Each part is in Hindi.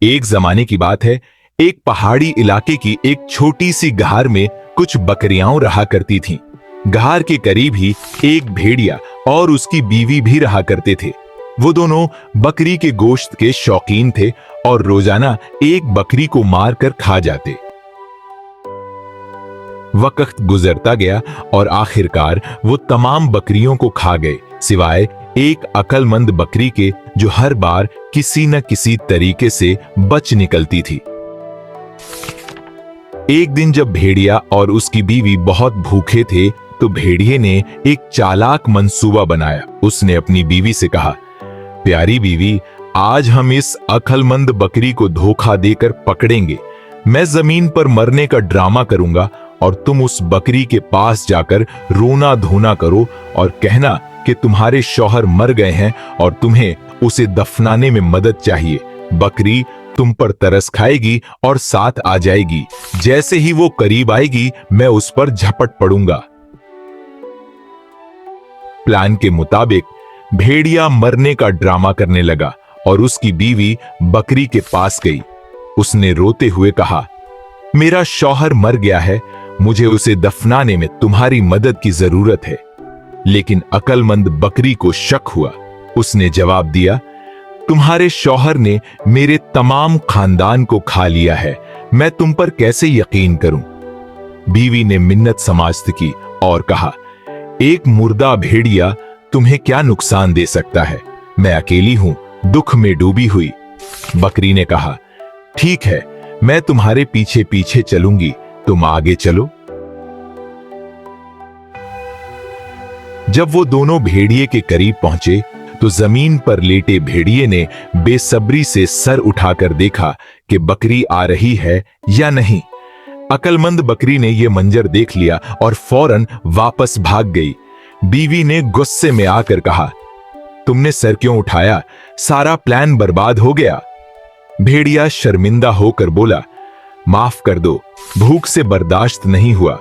एक जमाने की बात है, एक पहाड़ी इलाके की एक छोटी सी गार में कुछ बकरियां रहा करती थीं। गार के करीब ही एक भेड़िया और उसकी बीवी भी रहा करते थे। वो दोनों बकरी के गोश्त के शौकीन थे और रोजाना एक बकरी को मार कर खा जाते। वक्त गुजरता गया और आखिरकार वो तमाम बकरियों को खा गए, सिवाय एक अक्लमंद बकरी के जो हर बार किसी न किसी तरीके से बच निकलती थी। एक दिन जब भेड़िया और उसकी बीवी बहुत भूखे थे तो भेड़िए ने एक चालाक मंसूबा बनाया। उसने अपनी बीवी से कहा, प्यारी बीवी, आज हम इस अक्लमंद बकरी को धोखा देकर पकड़ेंगे। मैं जमीन पर मरने का ड्रामा करूंगा और तुम उस बकरी के पास जाकर रोना धोना करो और कहना कि तुम्हारे शौहर मर गए हैं और तुम्हें उसे दफनाने में मदद चाहिए। बकरी तुम पर तरस खाएगी और साथ आ जाएगी। जैसे ही वो करीब आएगी मैं उस पर झपट पड़ूंगा। प्लान के मुताबिक भेड़िया मरने का ड्रामा करने लगा और उसकी बीवी बकरी के पास गई। उसने रोते हुए कहा, मेरा शौहर मर गया है, मुझे उसे दफनाने में तुम्हारी मदद की जरूरत है। लेकिन अक्लमंद बकरी को शक हुआ। उसने जवाब दिया, तुम्हारे शौहर ने मेरे तमाम खानदान को खा लिया है, मैं तुम पर कैसे यकीन करूं? बीवी ने मिन्नत समाजत की और कहा, एक मुर्दा भेड़िया तुम्हें क्या नुकसान दे सकता है? मैं अकेली हूं, दुख में डूबी हुई। बकरी ने कहा, ठीक है, मैं तुम्हारे पीछे पीछे चलूंगी, तुम आगे चलो। जब वो दोनों भेड़िए के करीब पहुंचे तो जमीन पर लेटे भेड़िए ने बेसब्री से सर उठाकर देखा कि बकरी आ रही है या नहीं। अक्लमंद बकरी ने यह मंजर देख लिया और फौरन वापस भाग गई। बीवी ने गुस्से में आकर कहा, तुमने सर क्यों उठाया? सारा प्लान बर्बाद हो गया। भेड़िया शर्मिंदा होकर बोला, माफ कर दो, भूख से बर्दाश्त नहीं हुआ।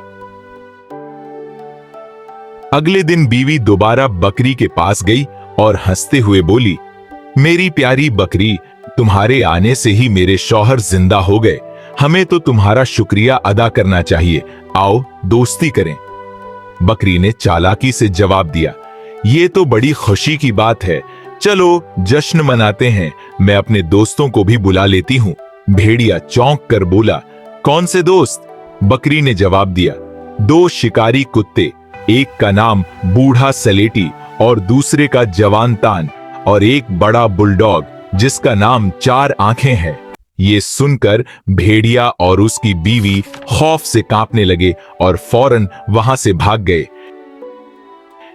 अगले दिन बीवी दोबारा बकरी के पास गई और हंसते हुए बोली, मेरी प्यारी बकरी, तुम्हारे आने से ही मेरे शौहर जिंदा हो गए। हमें तो तुम्हारा शुक्रिया अदा करना चाहिए। आओ दोस्ती करें। बकरी ने चालाकी से जवाब दिया, ये तो बड़ी खुशी की बात है, चलो जश्न मनाते हैं। मैं अपने दोस्तों को भी बुला लेती हूं। भेड़िया चौंक कर बोला, कौन से दोस्त? बकरी ने जवाब दिया, दो शिकारी कुत्ते, एक का नाम बूढ़ा सलेटी और दूसरे का जवान तान, और एक बड़ा बुलडॉग जिसका नाम चार आंखें हैं। ये सुनकर भेड़िया और उसकी बीवी खौफ से कांपने लगे और फौरन वहां से भाग गए।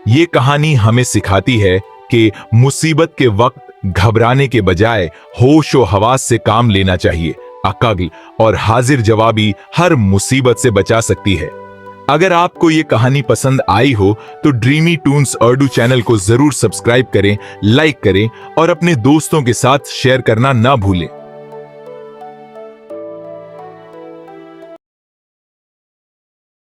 ये कहानी हमें सिखाती है कि मुसीबत के वक्त घबराने के बजाय होश और हवास से काम लेना चाहिए। अक्ल और हाजिर जवाबी हर मुसीबत से बचा सकती है। अगर आपको ये कहानी पसंद आई हो तो ड्रीमी टून्स उर्दू चैनल को जरूर सब्सक्राइब करें, लाइक करें और अपने दोस्तों के साथ शेयर करना ना भूलें।